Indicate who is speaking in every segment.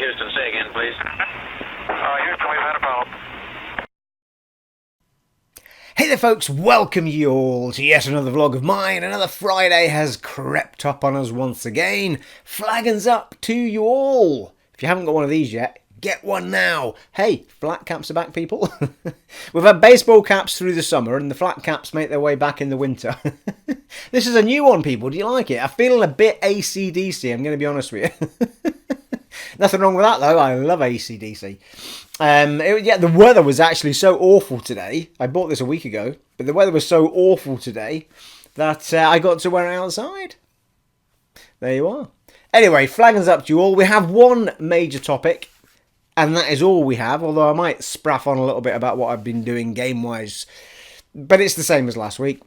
Speaker 1: Houston. Say again, please.
Speaker 2: Houston, we've had a problem.
Speaker 3: Hey there folks, welcome you all to yet another vlog of mine. Another Friday has crept up on us once again. Flagons up to you all. If you haven't got one of these yet, get one now. Hey, flat caps are back, people. We've had baseball caps through the summer and the flat caps make their way back in the winter. This is a new one, people. Do you like it? I'm feeling a bit AC/DC, I'm going to be honest with you. Nothing wrong with that, though. I love AC/DC. The weather was actually so awful today. I bought this a week ago, but the weather was so awful today that I got to wear it outside. There you are. Anyway, flagons up to you all. We have one major topic, and that is all we have, although I might spraff on a little bit about what I've been doing game-wise, but it's the same as last week.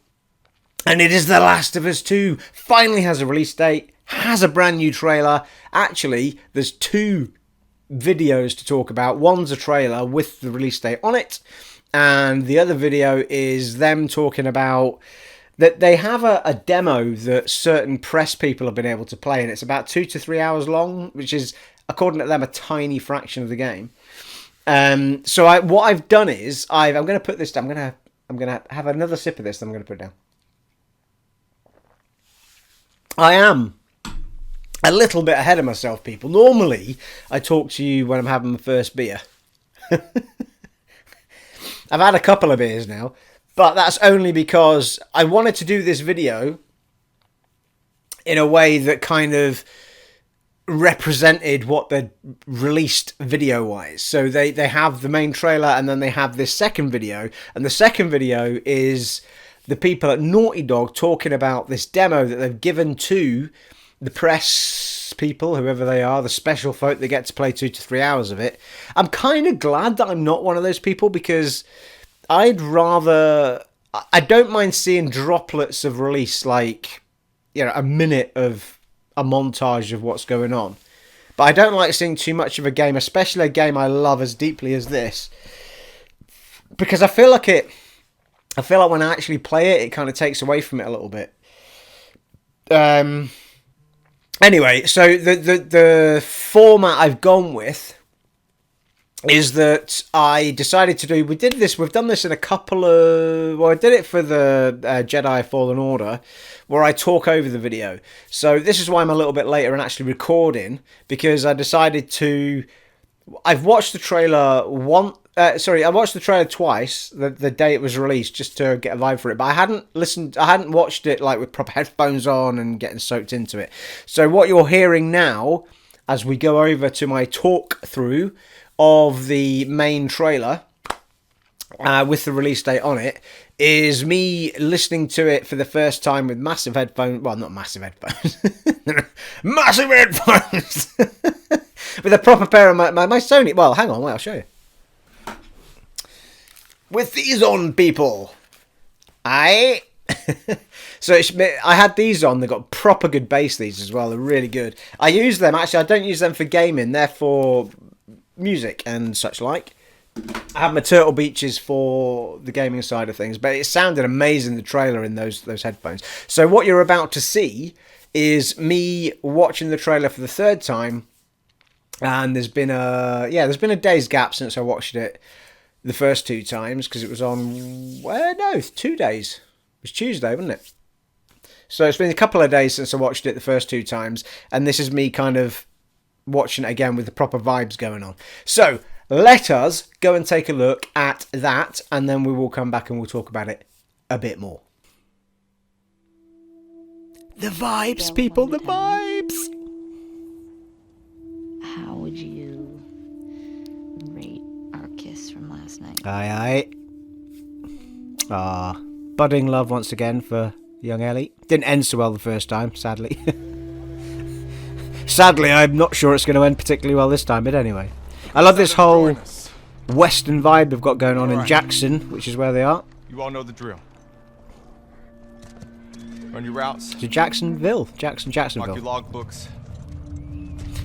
Speaker 3: And it is The Last of Us 2. Finally has a release date, has a brand new trailer. Actually, there's two videos to talk about. One's a trailer with the release date on it, and the other video is them talking about that they have a demo that certain press people have been able to play, and it's about 2 to 3 hours long, which is, according to them, a tiny fraction of the game. So what I've done is I'm going to put this down. I'm going to have another sip of this, then I'm going to put it down. I am a little bit ahead of myself, people. Normally, I talk to you when I'm having my first beer. I've had a couple of beers now, but that's only because I wanted to do this video in a way that kind of represented what they'd released video-wise. So they have the main trailer, and then they have this second video, and the second video is the people at Naughty Dog talking about this demo that they've given to the press people, whoever they are, the special folk that get to play 2 to 3 hours of it. I'm kind of glad that I'm not one of those people, because I don't mind seeing droplets of release, like, you know, a minute of a montage of what's going on. But I don't like seeing too much of a game, especially a game I love as deeply as this, because I feel like when I actually play it, it kind of takes away from it a little bit. Anyway, so the format I've gone with is that I decided to do... We've done this in a couple of... Well, I did it for the Jedi Fallen Order, where I talk over the video. So this is why I'm a little bit later in actually recording, because I decided to... I've watched the trailer I watched the trailer twice, the day it was released, just to get a vibe for it. But I hadn't watched it like with proper headphones on and getting soaked into it. So what you're hearing now, as we go over to my talk through of the main trailer, with the release date on it, is me listening to it for the first time with massive headphones. Well, not massive headphones. Massive headphones! With a proper pair of my Sony... Well, hang on, wait, I'll show you. With these on, people. So I had these on. They've got proper good bass, these as well. They're really good. I use them. Actually, I don't use them for gaming. They're for music and such like. I have my Turtle Beaches for the gaming side of things. But it sounded amazing, the trailer, in those headphones. So what you're about to see is me watching the trailer for the third time. And there's been a day's gap since I watched it the first two times, because it was on, 2 days. It was Tuesday, wasn't it? So it's been a couple of days since I watched it the first two times, and this is me kind of watching it again with the proper vibes going on. So let us go and take a look at that, and then we will come back and we'll talk about it a bit more. The vibes, people, the vibes!
Speaker 4: How would you rate our kiss from last night?
Speaker 3: Aye. Budding love once again for young Ellie. Didn't end so well the first time, sadly. Sadly, I'm not sure it's going to end particularly well this time, but anyway. I love this whole Western vibe they've got going on in Jackson, which is where they are.
Speaker 5: You all know the drill. Run your routes.
Speaker 3: To Jacksonville. Jacksonville.
Speaker 5: Mark your logbooks.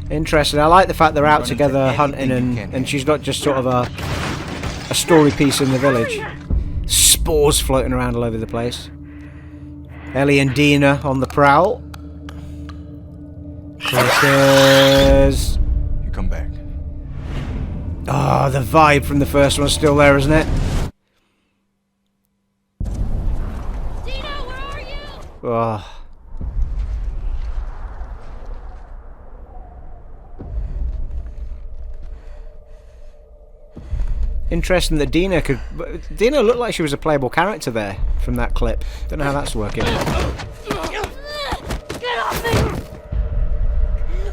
Speaker 3: Interesting. I like the fact they're out together hunting, and she's not just sort of a story piece in the village. Spores floating around all over the place. Ellie and Dina on the prowl. Clickers.
Speaker 5: You come back.
Speaker 3: Oh, the vibe from the first one's still there, isn't it?
Speaker 4: Dina, where are you?
Speaker 3: Oh. Interesting that Dina looked like she was a playable character there from that clip. Don't know how that's working.
Speaker 4: Get off me!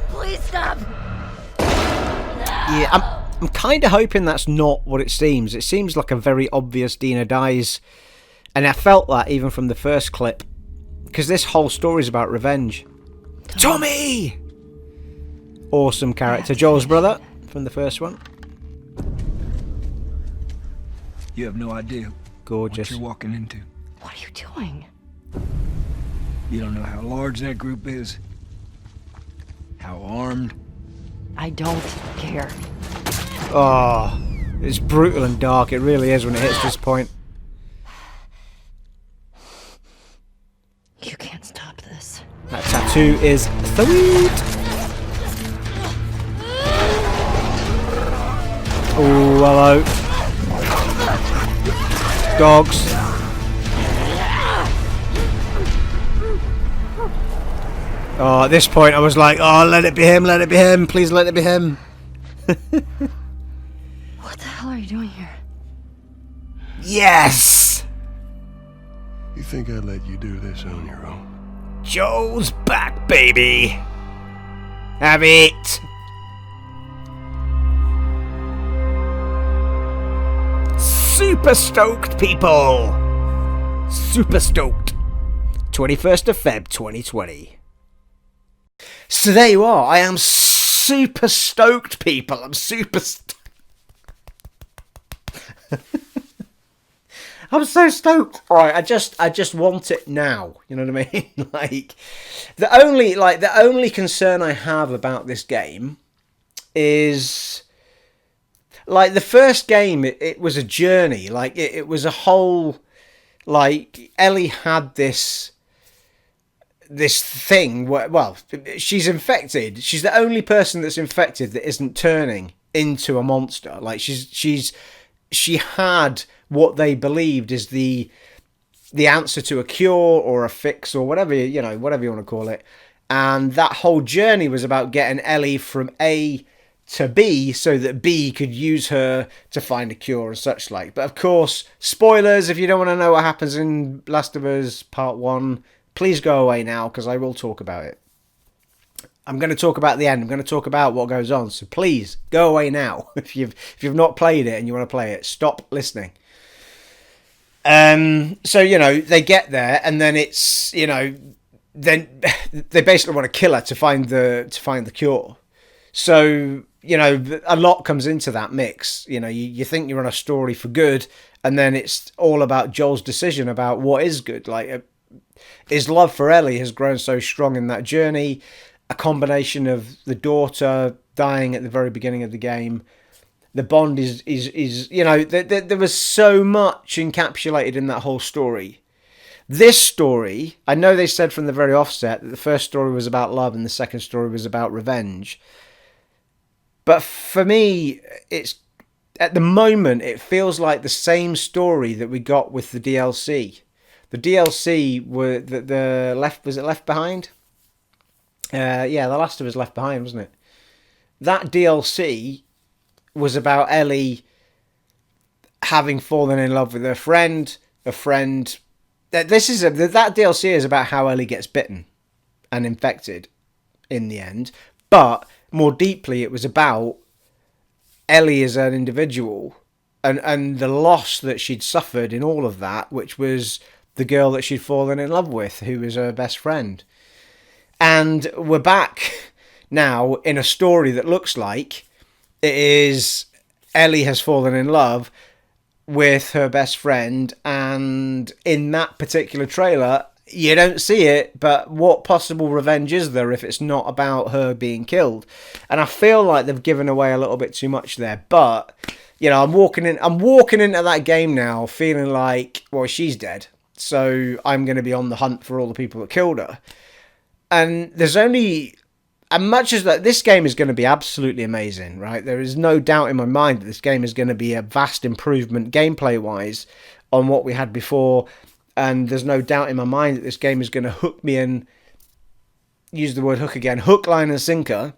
Speaker 4: Please stop!
Speaker 3: Yeah, I'm kind of hoping that's not what it seems. It seems like a very obvious Dina dies, and I felt that even from the first clip, because this whole story is about revenge. Tommy! Awesome character. Joel's brother from the first one.
Speaker 1: You have no idea
Speaker 3: Gorgeous.
Speaker 1: what you're walking into.
Speaker 4: What are you doing?
Speaker 1: You don't know how large that group is, how armed.
Speaker 4: I don't care.
Speaker 3: Oh, it's brutal and dark. It really is when it hits this point.
Speaker 4: You can't stop this.
Speaker 3: That tattoo is sweet. Oh, hello. Dogs. Oh, at this point I was like, oh, let it be him, let it be him, please let it be him.
Speaker 4: What the hell are you doing here?
Speaker 3: Yes!
Speaker 6: You think I'd let you do this on your own?
Speaker 3: Joel's back, baby. Have it. Super stoked, people. Super stoked. 21st of Feb 2020. So there you are. I am super stoked, people. I'm super I'm so stoked. Alright, I just want it now. You know what I mean? Like the only concern I have about this game is like the first game it was a journey. Like it was a whole, like Ellie had this thing where, well, she's infected. She's the only person that's infected that isn't turning into a monster. Like she had what they believed is the answer to a cure or a fix or whatever, whatever you want to call it. And that whole journey was about getting Ellie from A to B so that B could use her to find a cure and such like. But of course, spoilers, if you don't want to know what happens in Last of Us Part 1, please go away now because I will talk about it. I'm going to talk about the end. I'm going to talk about what goes on. So please go away now. If you've not played it and you want to play it, stop listening. So, they get there and then it's, then they basically want to kill her to find the cure. So, a lot comes into that mix. You think you're on a story for good and then it's all about Joel's decision about what is good. Like, his love for Ellie has grown so strong in that journey. A combination of the daughter dying at the very beginning of the game. The bond is there was so much encapsulated in that whole story. This story, I know they said from the very offset that the first story was about love and the second story was about revenge. But for me, it's at the moment, it feels like the same story that we got with the DLC. The DLC were the Left Behind? The Last of Us Left Behind, wasn't it? That DLC was about Ellie having fallen in love with her friend. That DLC is about how Ellie gets bitten and infected in the end. But more deeply, it was about Ellie as an individual and the loss that she'd suffered in all of that, which was the girl that she'd fallen in love with, who was her best friend. And we're back now in a story that looks like it is Ellie has fallen in love with her best friend, and in that particular trailer, you don't see it, but what possible revenge is there if it's not about her being killed? And I feel like they've given away a little bit too much there, but, I'm walking into that game now feeling like, well, she's dead, so I'm going to be on the hunt for all the people that killed her. And there's only and much as that, this game is going to be absolutely amazing, right? There is no doubt in my mind that this game is going to be a vast improvement gameplay-wise on what we had before, and there's no doubt in my mind that this game is going to hook me in, use the word hook again, hook, line, and sinker.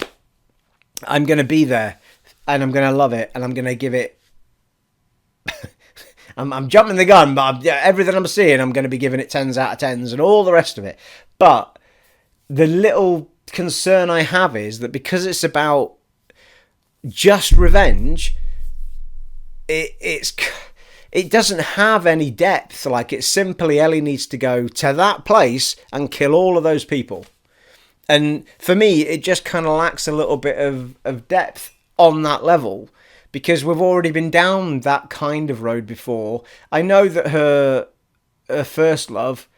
Speaker 3: I'm going to be there, and I'm going to love it, and I'm going to give it... I'm jumping the gun, but everything I'm seeing, I'm going to be giving it 10s out of 10s and all the rest of it. But the little concern I have is that because it's about just revenge, it doesn't have any depth. Like, it's simply Ellie needs to go to that place and kill all of those people. And for me, it just kind of lacks a little bit of depth on that level, because we've already been down that kind of road before. I know that her first love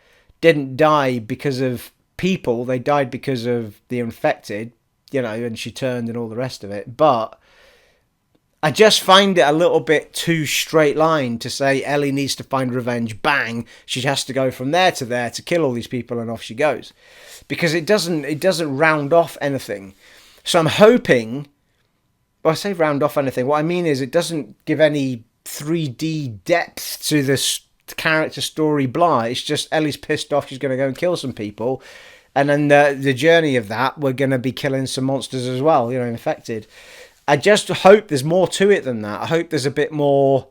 Speaker 3: didn't die because of people. They died because of the infected, you know, and she turned and all the rest of it. But I just find it a little bit too straight line to say Ellie needs to find revenge, bang, she has to go from there to kill all these people, and off she goes. Because it doesn't round off anything. So I'm hoping... Well, I say round off anything. What I mean is it doesn't give any 3D depth to this character story, blah. It's just Ellie's pissed off. She's going to go and kill some people. And then the journey of that, we're going to be killing some monsters as well, you know, infected. I just hope there's more to it than that. I hope there's a bit more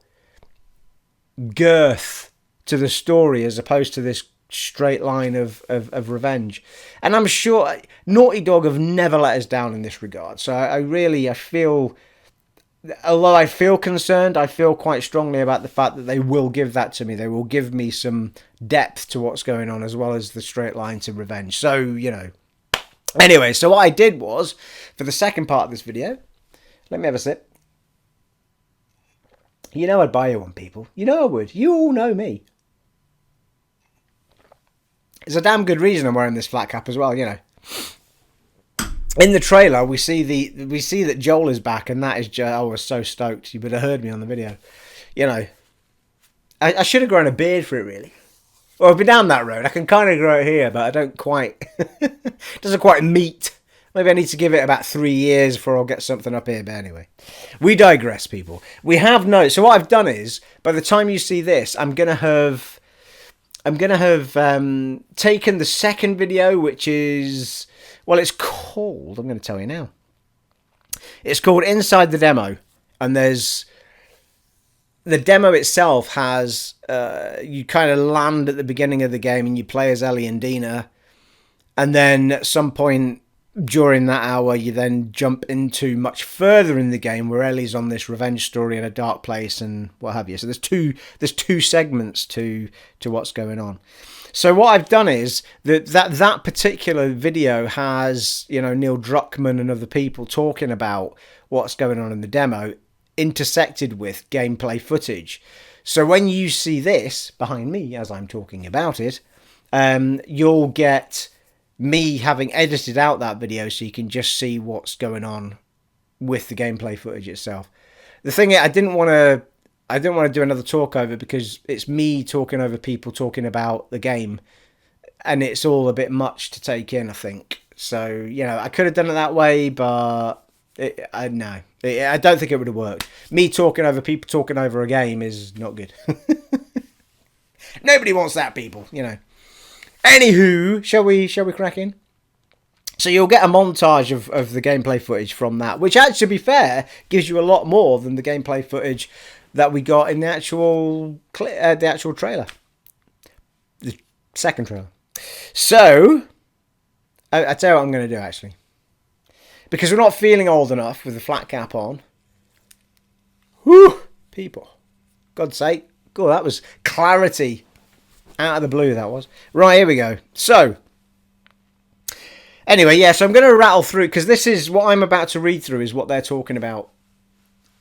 Speaker 3: girth to the story as opposed to this straight line of revenge. And I'm sure Naughty Dog have never let us down in this regard. So I feel, although I feel concerned, I feel quite strongly about the fact that they will give that to me. They will give me some depth to what's going on, as well as the straight line to revenge. So, you know. Anyway, so what I did was, for the second part of this video, let me have a sip. You know I'd buy you one, people. You know I would. You all know me. It's a damn good reason I'm wearing this flat cap as well, you know. In the trailer, we see that Joel is back, and that is just... I was so stoked. You would have heard me on the video. You know, I should have grown a beard for it, really. Well, I've been down that road. I can kind of grow it here, but I don't quite... it doesn't quite meet. Maybe I need to give it about 3 years before I'll get something up here. But anyway, we digress, people. We have no... So what I've done is, by the time you see this, I'm going to have taken the second video, which is, well, it's called, I'm going to tell you now. It's called Inside the Demo. And there's, the demo itself has, you kind of land at the beginning of the game and you play as Ellie and Dina. And then at some point during that hour, you then jump into much further in the game where Ellie's on this revenge story in a dark place and what have you. So there's two segments to what's going on. So what I've done is that particular video has, you know, Neil Druckmann and other people talking about what's going on in the demo, intersected with gameplay footage. So when you see this behind me as I'm talking about it, you'll get me having edited out that video so you can just see what's going on with the gameplay footage itself. The thing is, I didn't want to do another talk over, because it's me talking over people talking about the game, and it's all a bit much to take in, I think. So, you know, I could have done it that way, but I don't think it would have worked. Me talking over people talking over a game is not good. Nobody wants that, people, you know. Anywho, shall we crack in? So you'll get a montage of the gameplay footage from that, which actually, to be fair, gives you a lot more than the gameplay footage that we got in the actual trailer, the second trailer. So I tell you what I'm going to do, actually, because we're not feeling old enough with the flat cap on. Whew, people, God's sake, God, that was clarity. Out of the blue, that was. Right, here we go. So, anyway, yeah, so I'm going to rattle through, because this is what I'm about to read through is what they're talking about.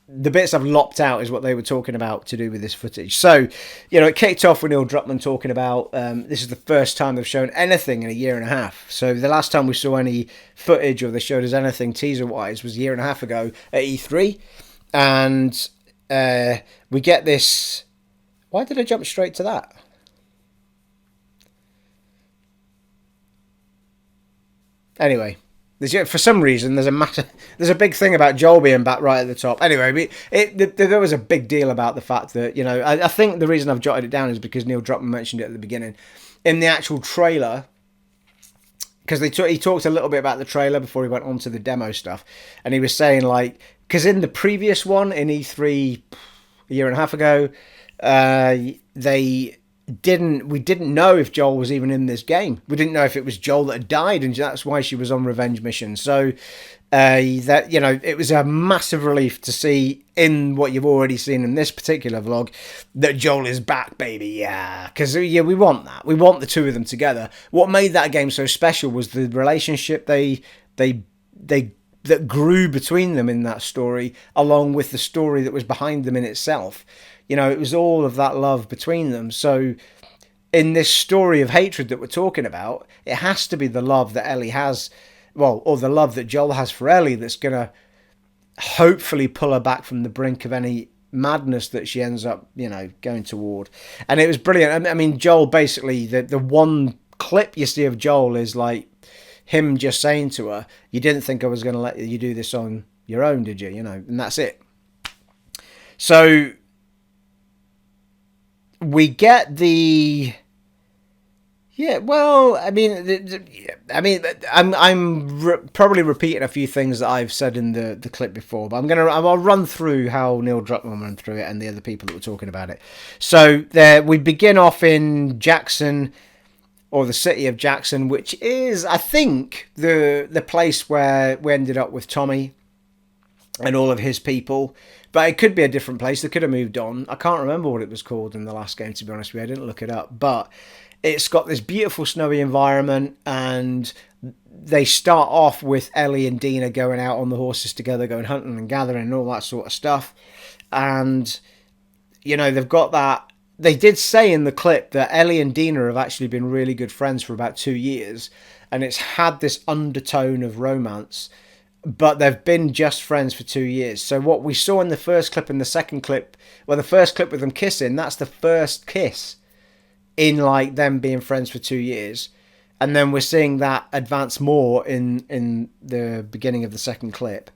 Speaker 3: The bits I've lopped out is what they were talking about to do with this footage. So, you know, it kicked off with Neil Druckmann talking about, this is the first time they've shown anything in a year and a half. So the last time we saw any footage, or they showed us anything teaser-wise, was a year and a half ago at E3. And we get this... Why did I jump straight to that? Anyway, For some reason, there's a big thing about Joel being back right at the top. Anyway, there was a big deal about the fact that, I think the reason I've jotted it down is because Neil Druckmann mentioned it at the beginning. In the actual trailer, because he talked a little bit about the trailer before he went on to the demo stuff, and he was saying, like, because in the previous one, in E3 a year and a half ago, we didn't know if Joel was even in this game. We didn't know if it was Joel that had died, and that's why she was on revenge mission. So it was a massive relief to see in what you've already seen in this particular vlog that Joel is back, baby. Yeah, because we want that. We want the two of them together. What made that game so special was the relationship that grew between them in that story, along with the story that was behind them in itself. It was all of that love between them. So in this story of hatred that we're talking about, it has to be the love that Ellie has, or the love that Joel has for Ellie, that's going to hopefully pull her back from the brink of any madness that she ends up, going toward. And it was brilliant. I mean, Joel basically, the one clip you see of Joel is like him just saying to her, "You didn't think I was going to let you do this on your own, did you?" And that's it. So we get the, I'm probably repeating a few things that I've said in the clip before, but I'll run through how Neil Druckmann went through it and the other people that were talking about it. So we begin off in Jackson, or the city of Jackson, which is, I think, the place where we ended up with Tommy and all of his people. But it could be a different place. They could have moved on. I can't remember what it was called in the last game, to be honest with you. I didn't look it up. But it's got this beautiful snowy environment, and they start off with Ellie and Dina going out on the horses together, going hunting and gathering and all that sort of stuff. And, they've got that. They did say in the clip that Ellie and Dina have actually been really good friends for about 2 years, and it's had this undertone of romance. But they've been just friends for 2 years. So what we saw in the first clip and the second clip, the first clip with them kissing, that's the first kiss in like them being friends for 2 years. And then we're seeing that advance more in the beginning of the second clip.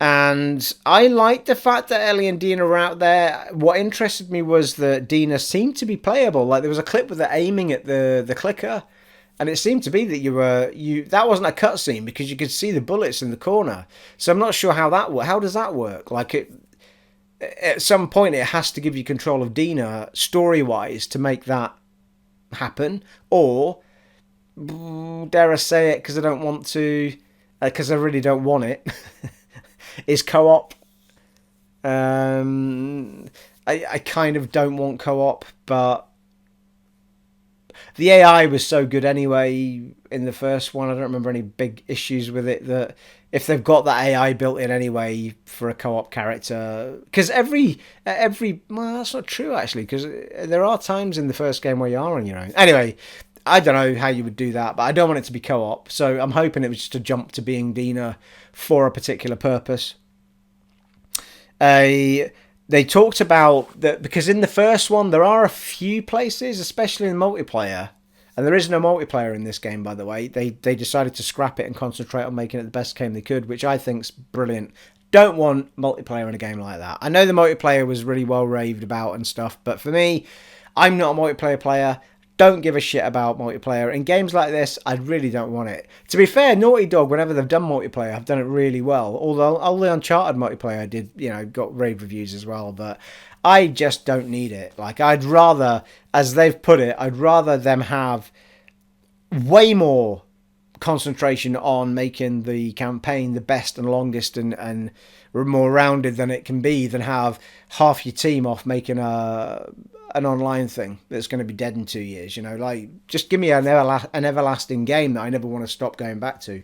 Speaker 3: And I like the fact that Ellie and Dina were out there. What interested me was that Dina seemed to be playable. Like, there was a clip with her aiming at the clicker, and it seemed to be that that wasn't a cutscene, because you could see the bullets in the corner. So I'm not sure how does that work? Like, at some point it has to give you control of Dina story-wise to make that happen, or dare I say it, because I don't want to, because I really don't want it, is co-op. I kind of don't want co-op, but the AI was so good anyway in the first one. I don't remember any big issues with it, that if they've got that AI built in anyway for a co-op character, because well, that's not true actually, because there are times in the first game where you are on your own. Anyway, I don't know how you would do that, but I don't want it to be co-op, so I'm hoping it was just a jump to being Dina for a particular purpose. They talked about that, because in the first one there are a few places, especially in multiplayer, and there is no multiplayer in this game, by the way. They decided to scrap it and concentrate on making it the best game they could, which I think's brilliant. Don't want multiplayer in a game like that. I know the multiplayer was really well raved about and stuff, but for me, I'm not a multiplayer player. Don't give a shit about multiplayer. In games like this, I really don't want it. To be fair, Naughty Dog, whenever they've done multiplayer, have done it really well. Although all the Uncharted multiplayer did, got rave reviews as well. But I just don't need it. Like, I'd rather, as they've put it, I'd rather them have way more concentration on making the campaign the best and longest and more rounded than it can be, than have half your team off making an online thing that's going to be dead in 2 years. Like, just give me an everlasting game that I never want to stop going back to.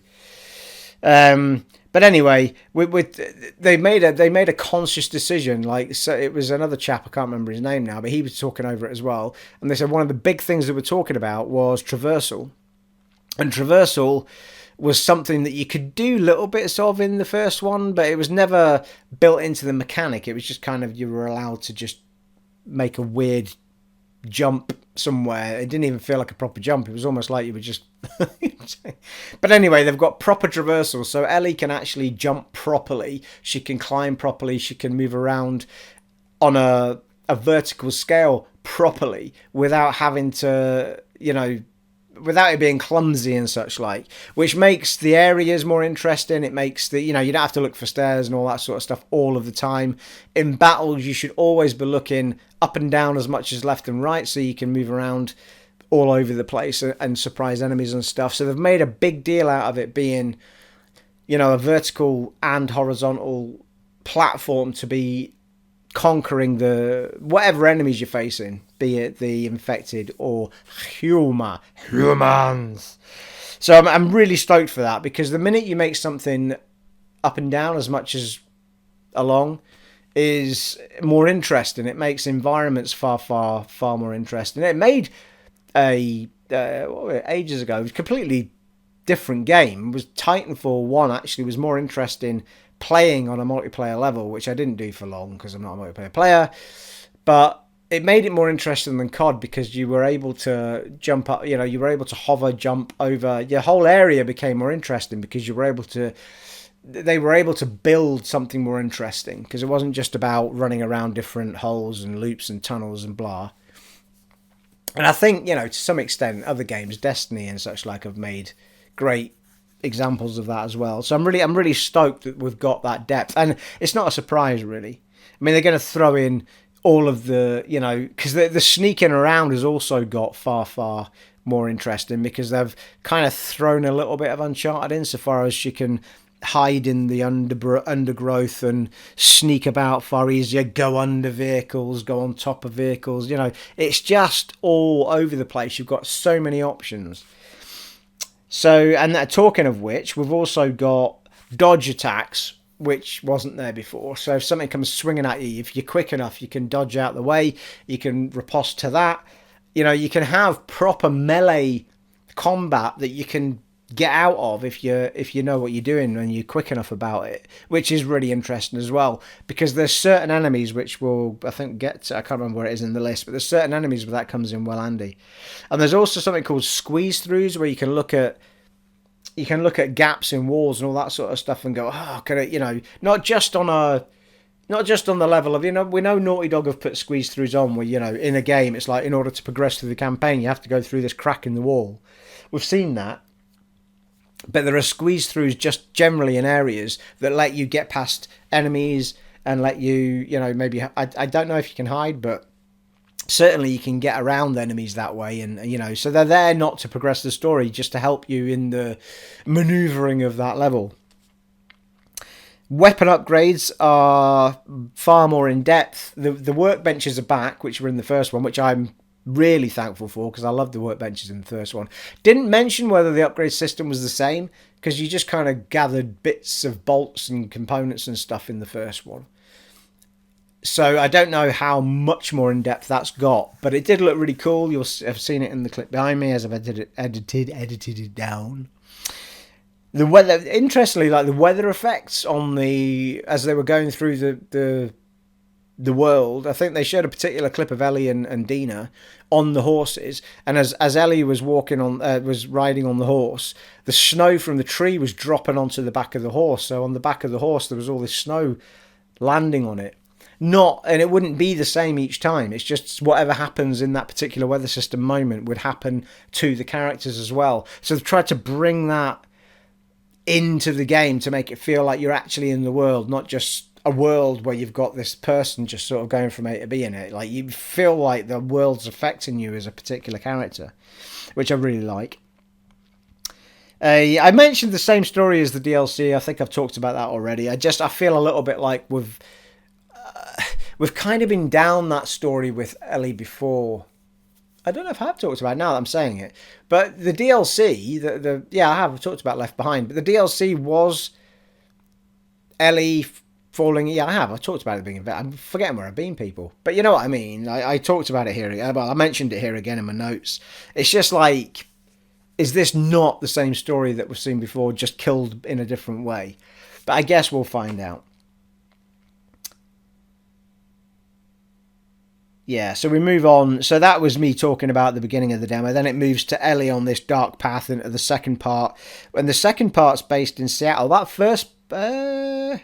Speaker 3: But anyway, they made a conscious decision. Like, so it was another chap, I can't remember his name now, but he was talking over it as well, and they said one of the big things that we're talking about was traversal. And traversal was something that you could do little bits of in the first one, but it was never built into the mechanic. It was just kind of, you were allowed to just make a weird jump somewhere. It didn't even feel like a proper jump. It was almost like you were just... But anyway, they've got proper traversals, so Ellie can actually jump properly. She can climb properly. She can move around on a vertical scale properly without having to, without it being clumsy and such like, which makes the areas more interesting. It makes you don't have to look for stairs and all that sort of stuff all of the time. In battles, you should always be looking up and down as much as left and right, so you can move around all over the place and surprise enemies and stuff. So they've made a big deal out of it being, a vertical and horizontal platform to be conquering the whatever enemies you're facing, be it the infected or humans. So I'm really stoked for that, because the minute you make something up and down as much as along is more interesting. It makes environments far more interesting. It made ages ago, it was a completely different game. It was Titanfall 1 actually was more interesting playing on a multiplayer level, which I didn't do for long because I'm not a multiplayer player, but it made it more interesting than COD because you were able to jump up, you were able to hover, jump over. Your whole area became more interesting because they were able to build something more interesting, because it wasn't just about running around different holes and loops and tunnels and blah. And I think, to some extent, other games, Destiny and such like, have made great examples of that as well. So I'm really stoked that we've got that depth, and it's not a surprise really. I mean, they're going to throw in all of the, because the sneaking around has also got far more interesting, because they've kind of thrown a little bit of Uncharted insofar as you can hide in the undergrowth and sneak about far easier, go under vehicles, go on top of vehicles. It's just all over the place. You've got so many options. So, and talking of which, we've also got dodge attacks, which wasn't there before. So if something comes swinging at you, if you're quick enough, you can dodge out the way, you can riposte to that. You can have proper melee combat that you can get out of if you know what you're doing and you're quick enough about it, which is really interesting as well, because there's certain enemies which will, I think, get to, I can't remember where it is in the list, but there's certain enemies where that comes in well handy. And there's also something called squeeze throughs, where you can look at gaps in walls and all that sort of stuff and go, oh, can it, not just on the level of, we know Naughty Dog have put squeeze throughs on where, in a game, it's like, in order to progress through the campaign, you have to go through this crack in the wall. We've seen that. But there are squeeze throughs just generally in areas that let you get past enemies and let you, maybe, I don't know if you can hide, but certainly you can get around enemies that way. And, so they're there not to progress the story, just to help you in the maneuvering of that level. Weapon upgrades are far more in depth. The workbenches are back, which were in the first one, which I'm really thankful for, because I loved the workbenches in the first one. Didn't mention whether the upgrade system was the same, because you just kind of gathered bits of bolts and components and stuff in the first one. So I don't know how much more in depth that's got, but it did look really cool. You'll have seen it in the clip behind me as I've edited it down. The weather, interestingly, like the weather effects on as they were going through the world, I think they showed a particular clip of Ellie and Dina on the horses, and as Ellie was was riding on the horse, the snow from the tree was dropping onto the back of the horse. So on the back of the horse there was all this snow landing on it. And it wouldn't be the same each time. It's just whatever happens in that particular weather system moment would happen to the characters as well. So they've tried to bring that into the game to make it feel like you're actually in the world, not just a world where you've got this person just sort of going from A to B in it. Like, you feel like the world's affecting you as a particular character, which I really like. I mentioned the same story as the DLC. I think I've talked about that already. I feel a little bit like we've kind of been down that story with Ellie before. I don't know if I have talked about it now that I'm saying it, but the DLC, I have talked about Left Behind, but the DLC was Ellie falling. Yeah, I have. I talked about it being. I'm forgetting where I've been, people. But you know what I mean. I talked about it here. Well, I mentioned it here again in my notes. It's just like, is this not the same story that we've seen before, just killed in a different way? But I guess we'll find out. Yeah, so we move on. So that was me talking about the beginning of the demo. Then it moves to Ellie on this dark path into the second part. And the second part's based in Seattle. That first... in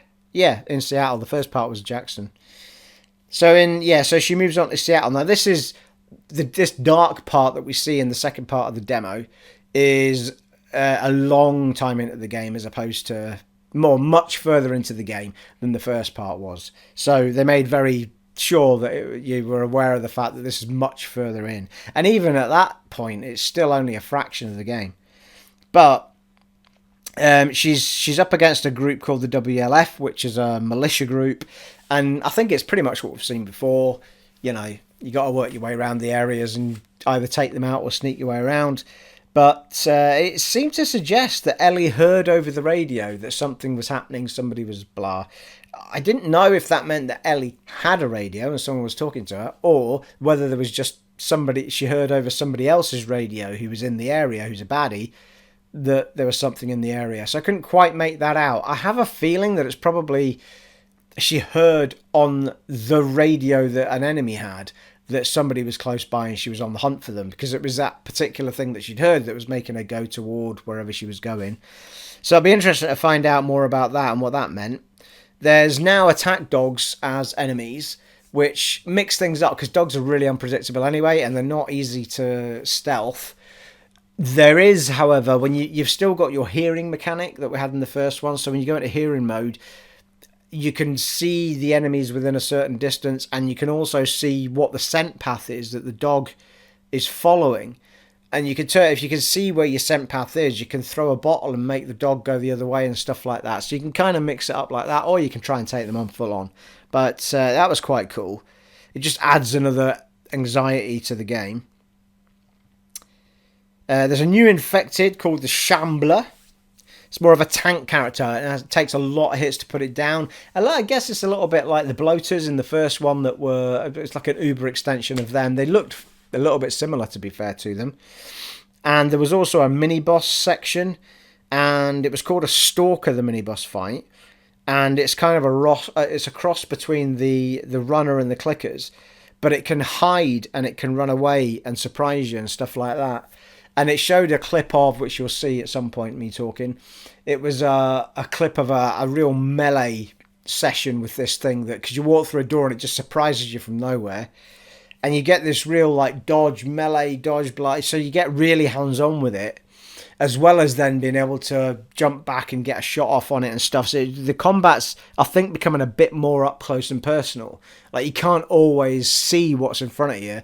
Speaker 3: Seattle. The first part was Jackson. So she moves on to Seattle. Now, this is... This dark part that we see in the second part of the demo is a long time into the game as opposed to much further into the game than the first part was. So they made very... sure that you were aware of the fact that this is much further in, and even at that point it's still only a fraction of the game. But she's up against a group called the WLF, which is a militia group, and I think it's pretty much what we've seen before. You know, you got to work your way around the areas and either take them out or sneak your way around. But it seemed to suggest that Ellie heard over the radio that something was happening, somebody was blah. I didn't know if that meant that Ellie had a radio and someone was talking to her, or whether there was just somebody she heard over somebody else's radio who was in the area, who's a baddie, that there was something in the area. So I couldn't quite make that out. I have a feeling that it's probably she heard on the radio that an enemy had that somebody was close by and she was on the hunt for them, because it was that particular thing that she'd heard that was making her go toward wherever she was going. So I'd be interested to find out more about that and what that meant. There's now attack dogs as enemies, which mix things up because dogs are really unpredictable anyway, and they're not easy to stealth. There is, however, when you've still got your hearing mechanic that we had in the first one, so when you go into hearing mode, you can see the enemies within a certain distance, and you can also see what the scent path is that the dog is following. And you can turn, if you can see where your scent path is, you can throw a bottle and make the dog go the other way and stuff like that. So you can kind of mix it up like that, or you can try and take them on full on. But that was quite cool. It just adds another anxiety to the game. There's a new infected called the Shambler. It's more of a tank character, and it takes a lot of hits to put it down. I guess it's a little bit like the bloaters in the first one that were... It's like an Uber extension of them. They looked a little bit similar, to be fair to them. And there was also a mini-boss section, and it was called a Stalker, the mini-boss fight. And it's kind of it's a cross between the runner and the clickers, but it can hide and it can run away and surprise you and stuff like that. And it showed a clip of, which you'll see at some point, me talking. It was a clip of a real melee session with this thing, that because you walk through a door and it just surprises you from nowhere. And you get this real like dodge, melee, dodge, blight. So you get really hands-on with it, as well as then being able to jump back and get a shot off on it and stuff. So the combat's, I think, becoming a bit more up close and personal. Like, you can't always see what's in front of you.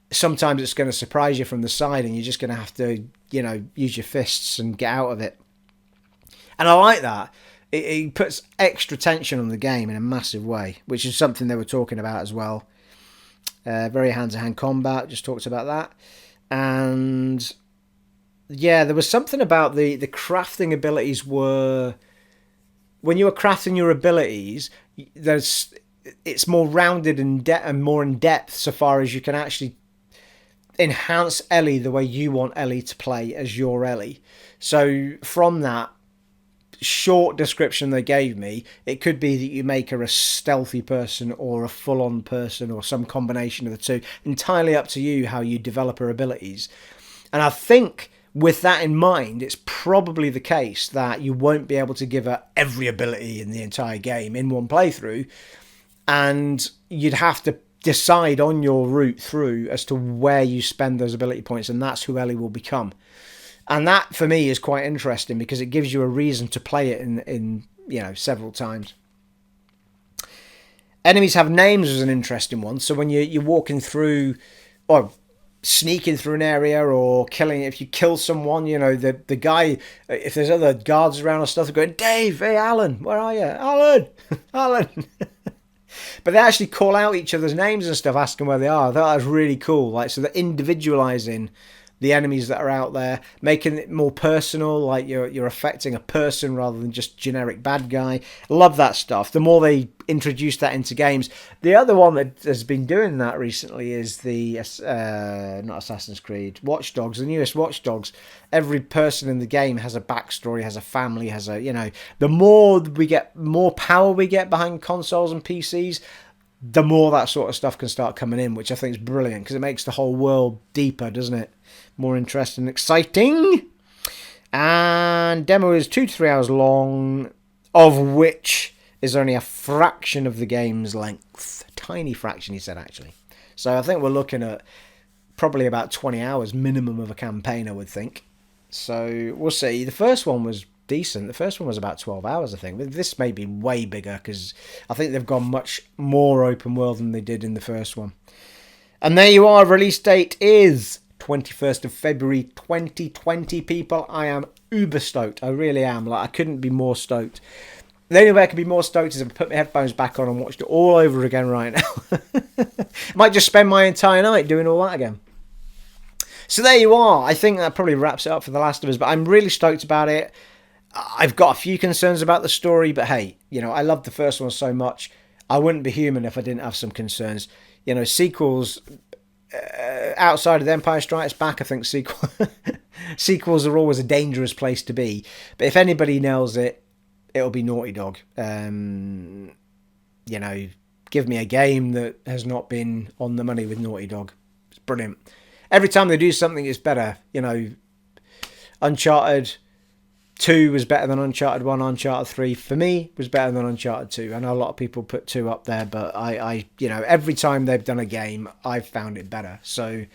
Speaker 3: Sometimes it's going to surprise you from the side, and you're just going to have to, use your fists and get out of it. And I like that. It puts extra tension on the game in a massive way, which is something they were talking about as well. Very hand-to-hand combat, just talked about that. And yeah, there was something about the crafting abilities were... When you were crafting your abilities, it's more rounded and more in depth, so far as you can actually enhance Ellie the way you want Ellie to play as your Ellie. So from that short description they gave me, it could be that you make her a stealthy person or a full-on person or some combination of the two. Entirely up to you how you develop her abilities. And I think with that in mind, it's probably the case that you won't be able to give her every ability in the entire game in one playthrough, and you'd have to decide on your route through as to where you spend those ability points, and that's who Ellie will become. And that, for me, is quite interesting because it gives you a reason to play it in several times. Enemies have names is an interesting one. So when you're walking through, or sneaking through an area, or killing, if you kill someone, the guy, if there's other guards around or stuff, they're going, Dave, hey, Alan, where are you? Alan, Alan. But they actually call out each other's names and stuff, asking where they are. I thought that was really cool. Like, so they're individualizing the enemies that are out there, making it more personal, like you're affecting a person rather than just generic bad guy. Love that stuff. The more they introduce that into games. The other one that has been doing that recently is the not Assassin's Creed, Watch Dogs, the newest Watch Dogs. Every person in the game has a backstory, has a family, has a, the more power we get behind consoles and PCs, the more that sort of stuff can start coming in, which I think is brilliant because it makes the whole world deeper, doesn't it? More interesting, exciting. And demo is 2 to 3 hours long, of which is only a fraction of the game's length. Tiny fraction, he said, actually. So I think we're looking at probably about 20 hours minimum of a campaign, I would think. So we'll see. The first one was decent. The first one was about 12 hours, I think. But this may be way bigger because I think they've gone much more open world than they did in the first one. And there you are. Release date is 21st of February 2020, people. I am uber stoked. I really am. Like, I couldn't be more stoked. The only way I could be more stoked is if I put my headphones back on and watched it all over again right now. Might just spend my entire night doing all that again. So there you are. I think that probably wraps it up for The Last of Us, but I'm really stoked about it. I've got a few concerns about the story, but hey, you know, I loved the first one so much. I wouldn't be human if I didn't have some concerns. You know, sequels, outside of The Empire Strikes Back, I think sequels are always a dangerous place to be. But if anybody nails it, it'll be Naughty Dog. You know, give me a game that has not been on the money with Naughty Dog. It's brilliant. Every time they do something, it's better. You know, Uncharted 2 was better than Uncharted 1. Uncharted 3, for me, was better than Uncharted 2. I know a lot of people put 2 up there, but I you know, every time they've done a game, I've found it better. So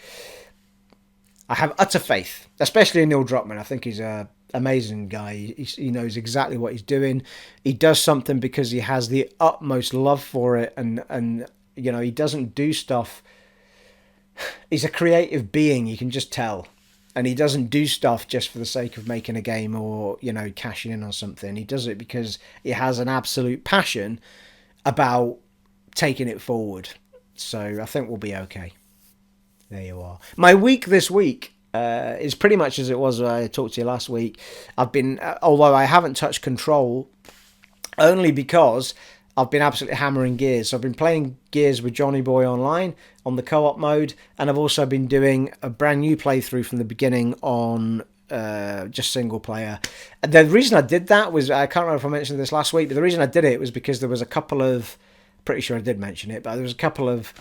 Speaker 3: I have utter faith, especially in Neil Druckmann. I think he's a amazing guy. He knows exactly what he's doing. He does something because he has the utmost love for it, and you know, he doesn't do stuff. He's a creative being, you can just tell. And he doesn't do stuff just for the sake of making a game or, you know, cashing in on something. He does it because he has an absolute passion about taking it forward. So I think we'll be okay. There you are. My week this week is pretty much as it was when I talked to you last week. I've been, although I haven't touched Control, only because I've been absolutely hammering Gears. So I've been playing Gears with Johnny Boy online on the co-op mode, and I've also been doing a brand new playthrough from the beginning on just single player. And the reason I did that was, I can't remember if I mentioned this last week, but the reason I did it was because there was a couple of, pretty sure I did mention it, but there was a couple of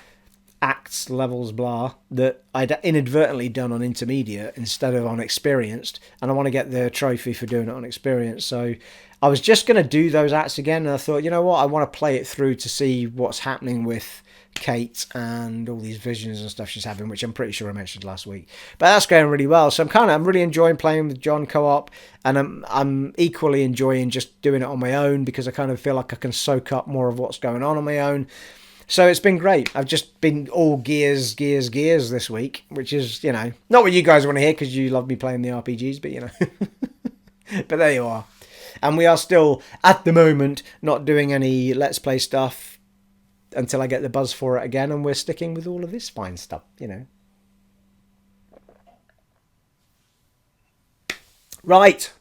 Speaker 3: acts, levels, blah, that I'd inadvertently done on intermediate instead of on experienced, and I want to get the trophy for doing it on experienced. So I was just going to do those acts again, and I thought, you know what, I want to play it through to see what's happening with Kate and all these visions and stuff she's having, which I'm pretty sure I mentioned last week. But that's going really well, so I'm really enjoying playing with John co-op, and I'm equally enjoying just doing it on my own because I kind of feel like I can soak up more of what's going on my own. So it's been great. I've just been all gears this week, which is, you know, not what you guys want to hear because you love me playing the RPGs, but, you know. But there you are. And we are still, at the moment, not doing any Let's Play stuff until I get the buzz for it again, and we're sticking with all of this fine stuff, you know. Right.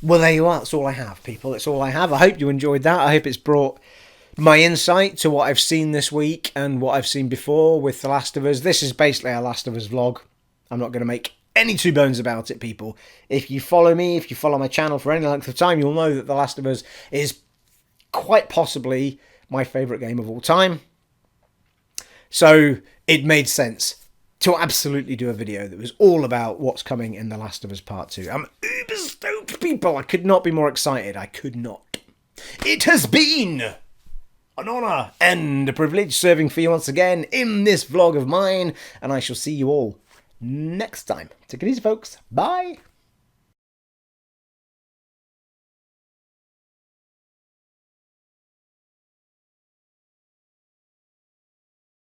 Speaker 3: Well, there you are. That's all I have, people. That's all I have. I hope you enjoyed that. I hope it's brought my insight to what I've seen this week and what I've seen before with The Last of Us. This is basically a Last of Us vlog. I'm not going to make any two bones about it, people. If you follow me, if you follow my channel for any length of time, you'll know that The Last of Us is quite possibly my favourite game of all time. So it made sense to absolutely do a video that was all about what's coming in The Last of Us Part 2. I'm uber stoked, people. I could not be more excited. I could not. It has been an honour and a privilege serving for you once again in this vlog of mine, and I shall see you all next time. Take it easy, folks. Bye.